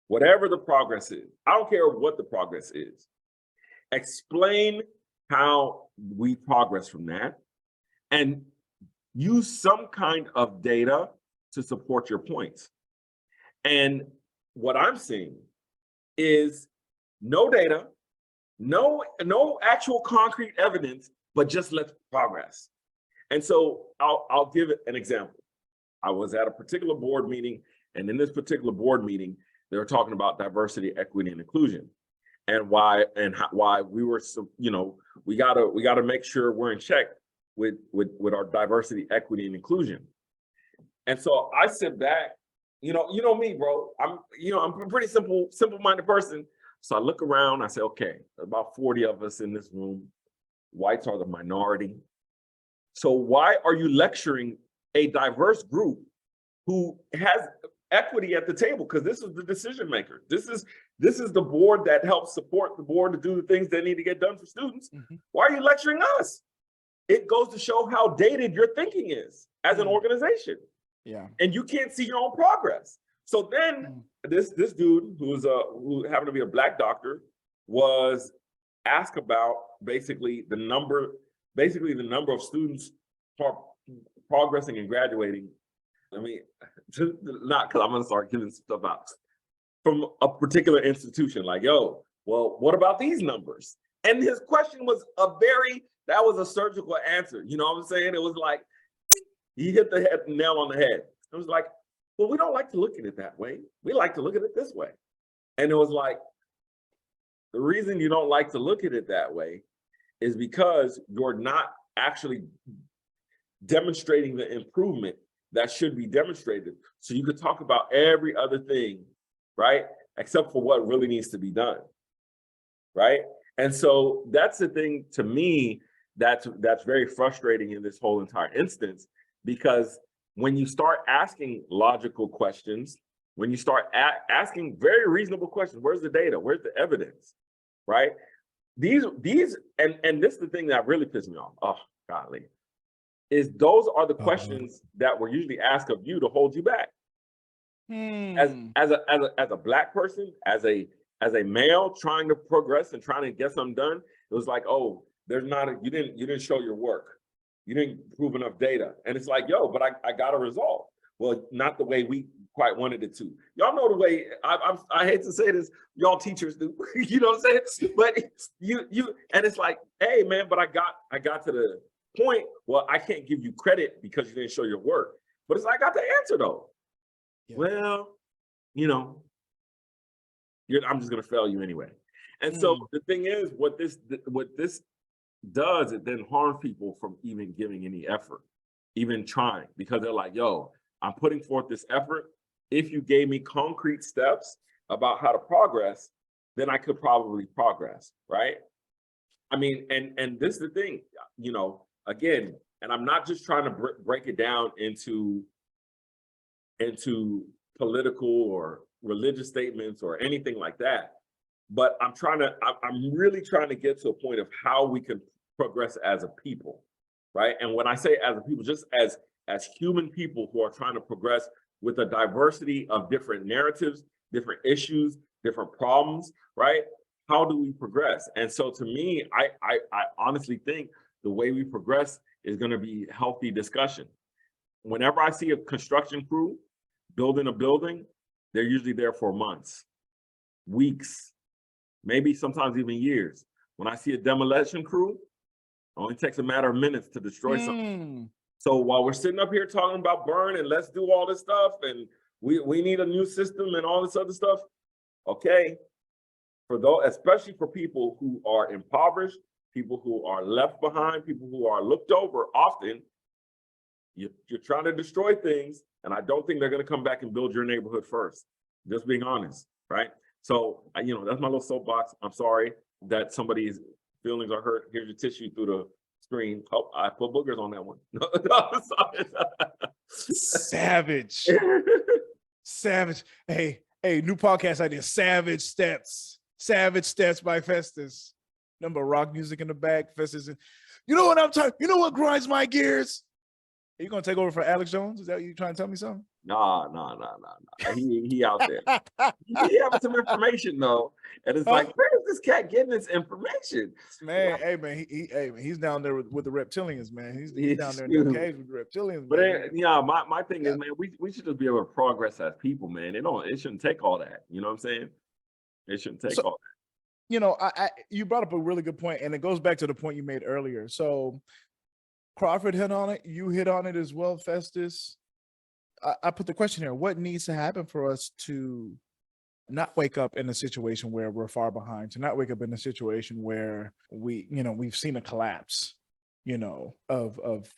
whatever the progress is, I don't care what the progress is, explain how we progress from that and use some kind of data to support your points. And what I'm seeing is no data, no actual concrete evidence, but just let's progress. And so I'll give it an example. I was at a particular board meeting, and in this particular board meeting, they were talking about diversity, equity, and inclusion, and why we were, we gotta make sure we're in check with our diversity, equity, and inclusion. And so I sit back, you know me, bro. I'm a pretty simple-minded person. So I look around, I say, okay, about 40 of us in this room. Whites are the minority. So why are you lecturing a diverse group who has equity at the table? Because this is the decision maker. This is the board that helps support the board to do the things that need to get done for students. Mm-hmm. Why are you lecturing us? It goes to show how dated your thinking is as an organization. Yeah. And you can't see your own progress. So then this dude who happened to be a Black doctor was asked about basically the number of students progressing and graduating. I mean, not because I'm gonna start giving stuff out from a particular institution, like, yo, well, what about these numbers? And his question was that was a surgical answer. You know what I'm saying? It was like, he hit the nail on the head. It was like, well, we don't like to look at it that way. We like to look at it this way. And it was like, the reason you don't like to look at it that way is because you're not actually demonstrating the improvement that should be demonstrated. So you could talk about every other thing, right? Except for what really needs to be done, right? And so that's the thing to me that's very frustrating in this whole entire instance, because when you start asking logical questions, when you start asking very reasonable questions, where's the data? Where's the evidence? Right? These and this is the thing that really pissed me off. Oh, golly. Is those are the questions that were usually asked of you to hold you back. As a Black person, as a male trying to progress and trying to get something done, it was like, oh, you didn't show your work. You didn't prove enough data. And it's like, yo, but I got a result. Well, not the way we quite wanted it to. Y'all know the way, I hate to say this, y'all teachers do, you know what I'm saying? But you and it's like, hey man, but I got to the point, well, I can't give you credit because you didn't show your work. But it's like, I got the answer though. Yeah. Well, you know, I'm just gonna fail you anyway. And so the thing is, what this does, it then harms people from even giving any effort, even trying, because they're like, yo, I'm putting forth this effort. If you gave me concrete steps about how to progress, then I could probably progress, right? I mean, and this is the thing, you know, again, and I'm not just trying to break it down into political or religious statements or anything like that, but I'm really trying to get to a point of how we can progress as a people, right? And when I say as a people, just as human people who are trying to progress with a diversity of different narratives, different issues, different problems, right? How do we progress? And so to me, I honestly think the way we progress is going to be healthy discussion. Whenever I see a construction crew building a building, they're usually there for months, weeks, maybe sometimes even years. When I see a demolition crew, it only takes a matter of minutes to destroy something. So while we're sitting up here talking about burn and let's do all this stuff and we need a new system and all this other stuff, okay, for those, especially for people who are impoverished, people who are left behind, people who are looked over often, you're trying to destroy things, and I don't think they're going to come back and build your neighborhood first. Just being honest, right? So, you know, that's my little soapbox. I'm sorry that somebody's feelings are hurt. Here's your tissue through the screen. Oh, I put boogers on that one. Savage. Savage. Hey, new podcast idea. Savage Steps. Savage Steps by Festus. Number rock music in the back. Festus. You know what I'm talking? You know what grinds my gears? Are you gonna take over for Alex Jones? Is that you trying to tell me something? No. He out there. He having some information though, and it's like, where is this cat getting this information? Man, hey man, he's down there with the reptilians, man. He's down there in the caves with the reptilians. But yeah, my thing is, man, we should just be able to progress as people, man. It shouldn't take all that. You know what I'm saying? It shouldn't take all that. You know, you brought up a really good point, and it goes back to the point you made earlier. So Crawford hit on it. You hit on it as well, Festus. I put the question here: what needs to happen for us to not wake up in a situation where we're far behind, to not wake up in a situation where we've seen a collapse, of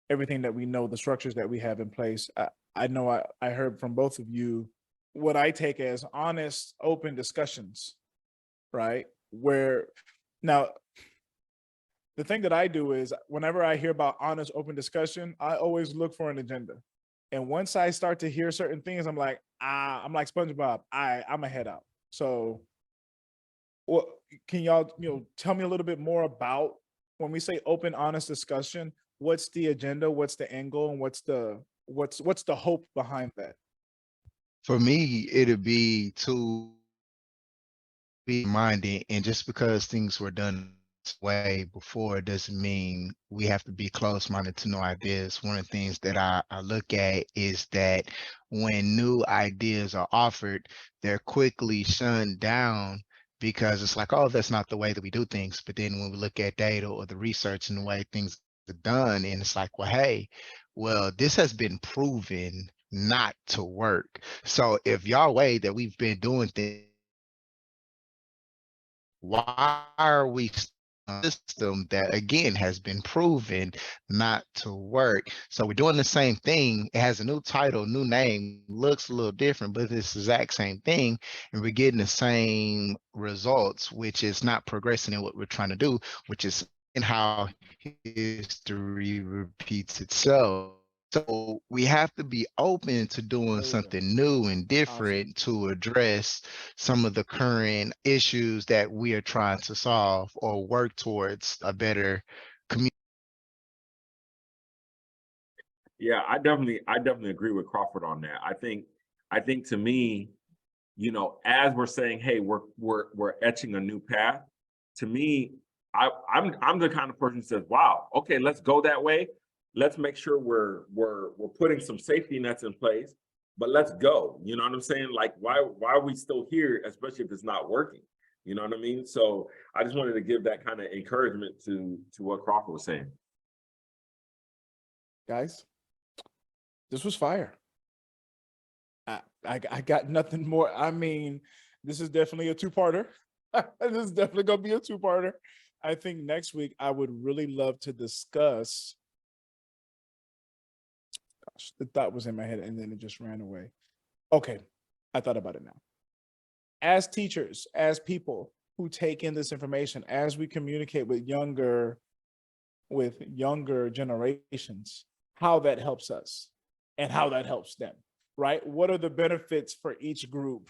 everything that we know, the structures that we have in place. I know I heard from both of you what I take as honest, open discussions, right? Where now the thing that I do is whenever I hear about honest, open discussion, I always look for an agenda. And once I start to hear certain things, I'm like SpongeBob, I'm gonna head out. So can y'all, tell me a little bit more about when we say open, honest discussion, what's the agenda, what's the angle, and what's the hope behind that? For me, it'd be to be minded, and just because things were done this way before doesn't mean we have to be close-minded to new ideas. One of the things that I look at is that when new ideas are offered, they're quickly shunned down because it's like, oh, that's not the way that we do things. But then when we look at data or the research and the way things are done, and it's like, well, hey, this has been proven not to work. So if y'all way that we've been doing things, why are we a system that again has been proven not to work? So we're doing the same thing. It has a new title, new name, looks a little different, but it's the exact same thing, and we're getting the same results, which is not progressing in what we're trying to do, which is in how history repeats itself. So we have to be open to doing There you go. something new and Awesome. different to address some of the current issues that we are trying to solve or work towards a better community. Yeah, I definitely agree with Crawford on that. I think to me, you know, as we're saying, hey, we're etching a new path. To me, I'm the kind of person who says, wow, okay, let's go that way. Let's make sure we're putting some safety nets in place, but let's go. You know what I'm saying? Like, why are we still here, especially if it's not working? You know what I mean? So I just wanted to give that kind of encouragement to what Crawford was saying. Guys, this was fire. I got nothing more. I mean, this is definitely a two-parter. This is definitely gonna be a two-parter. I think next week I would really love to discuss. Gosh, the thought was in my head and then it just ran away. Okay, I thought about it now. As teachers, as people who take in this information, as we communicate with younger generations, how that helps us and how that helps them, right? What are the benefits for each group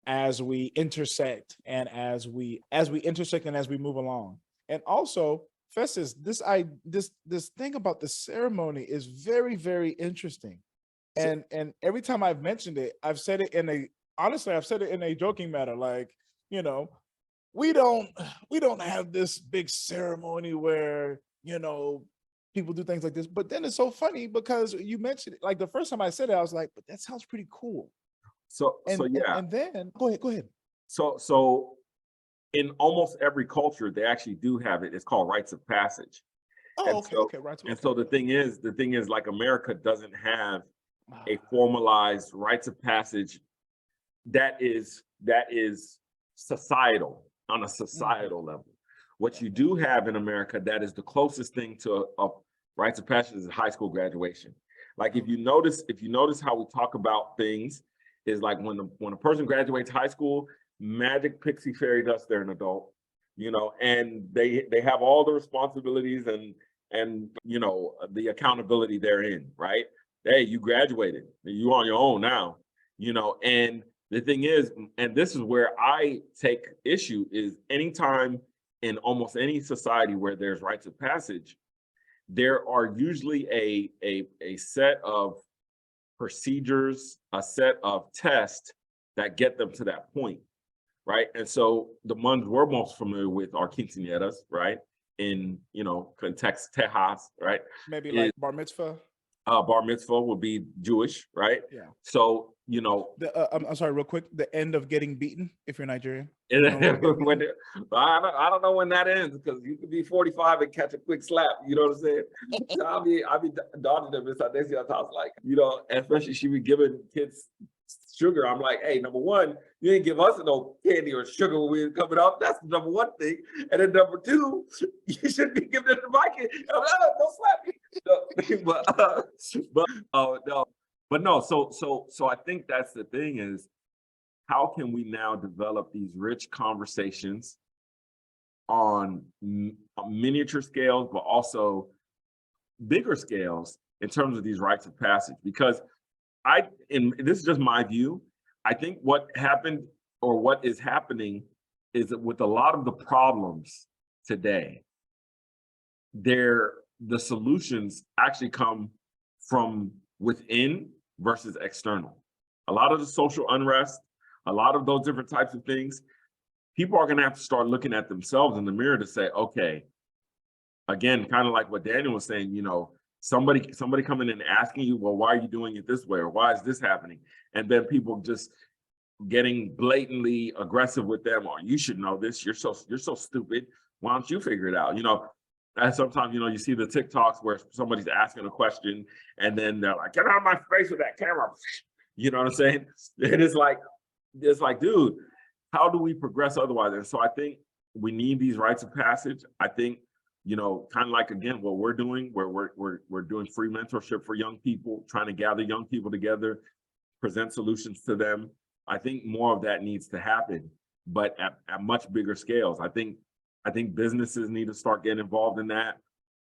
as we intersect and as we intersect and as we move along? And also, Festus, this thing about the ceremony is very, very interesting. And every time I've mentioned it, I've said it in a joking manner, like, you know, we don't have this big ceremony where, you know, people do things like this. But then it's so funny because you mentioned it. Like the first time I said it, I was like, but that sounds pretty cool. And then go ahead. So in almost every culture, they actually do have it. It's called rites of passage. Oh, okay, right. And so the thing is, like America doesn't have a formalized rites of passage that is societal, on a societal level. What you do have in America that is the closest thing to a rites of passage is high school graduation. Like if you notice how we talk about things is like when a person graduates high school, magic pixie fairy dust, they're an adult, you know, and they have all the responsibilities and you know the accountability therein, right? Hey, you graduated, you on your own now, you know. And the thing is, and this is where I take issue, is anytime in almost any society where there's rites of passage, there are usually a set of procedures, a set of tests that get them to that point, right? And so the ones we're most familiar with are quinceañeras, right? In, you know, context, Tejas, right? Maybe like bar mitzvah. Bar mitzvah would be Jewish, right? Yeah. So, you know, I'm sorry, real quick. The end of getting beaten if you're Nigerian. I don't know when that ends, because you could be 45 and catch a quick slap. You know what I'm saying? So I'll be dodging them inside Desia's house, like, you know, especially she be giving kids sugar. I'm like, hey, number one, you didn't give us no candy or sugar when we were coming up. That's the number one thing. And then number two, you should be giving it to my kid. Don't slap me. No. So I think that's the thing, is how can we now develop these rich conversations on miniature scales, but also bigger scales in terms of these rites of passage? Because and this is just my view, I think what happened, or what is happening, is that with a lot of the problems today, the solutions actually come from within versus external. A lot of the social unrest, a lot of those different types of things, people are going to have to start looking at themselves in the mirror to say, okay, again, kind of like what Daniel was saying, you know, somebody coming in and asking you, well, why are you doing it this way? Or why is this happening? And then people just getting blatantly aggressive with them, or you should know this, you're so stupid, why don't you figure it out? You know, and sometimes, you know, you see the TikToks where somebody's asking a question and then they're like, get out of my face with that camera. You know what I'm saying? And it's like, dude, how do we progress otherwise? And so I think we need these rites of passage. I think, you know, kind of like, again, what we're doing, where we're doing free mentorship for young people, trying to gather young people together, present solutions to them. I think more of that needs to happen, but at much bigger scales. I think businesses need to start getting involved in that.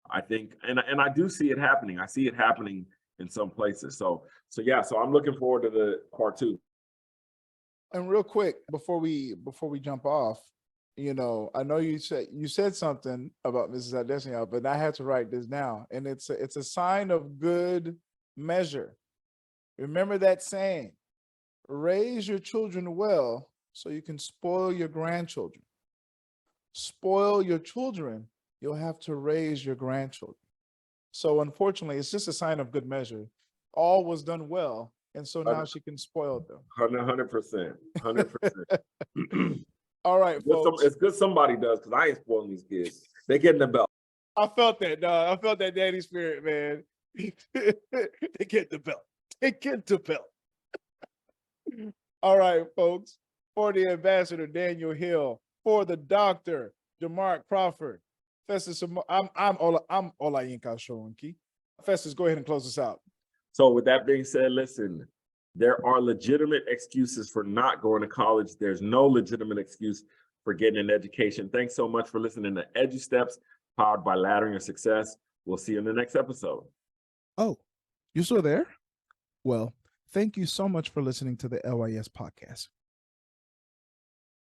I think, and I do see it happening. I see it happening in some places. So yeah, so I'm looking forward to the part 2. And real quick, before we jump off, I know you said something about Mrs. Adesanya, but I had to write this down, and it's a sign of good measure. Remember that saying: raise your children well so you can spoil your grandchildren. Spoil your children, you'll have to raise your grandchildren. So unfortunately, it's just a sign of good measure. All was done well, and so now she can spoil them. 100%. 100%. All right, folks. It's good somebody does, because I ain't spoiling these kids. They getting the belt. I felt that, dog. I felt that daddy spirit, man. They get the belt. They get the belt. All right, folks. For the ambassador, Daniel Hill. For the doctor, DeMark Crawford. Festus, I'm Olayinka Showenki. Festus, go ahead and close us out. So with that being said, listen, there are legitimate excuses for not going to college. There's no legitimate excuse for getting an education. Thanks so much for listening to Edu Steps, powered by Laddering Your Success. We'll see you in the next episode. Oh, you still there? Well, thank you so much for listening to the LYS Podcast.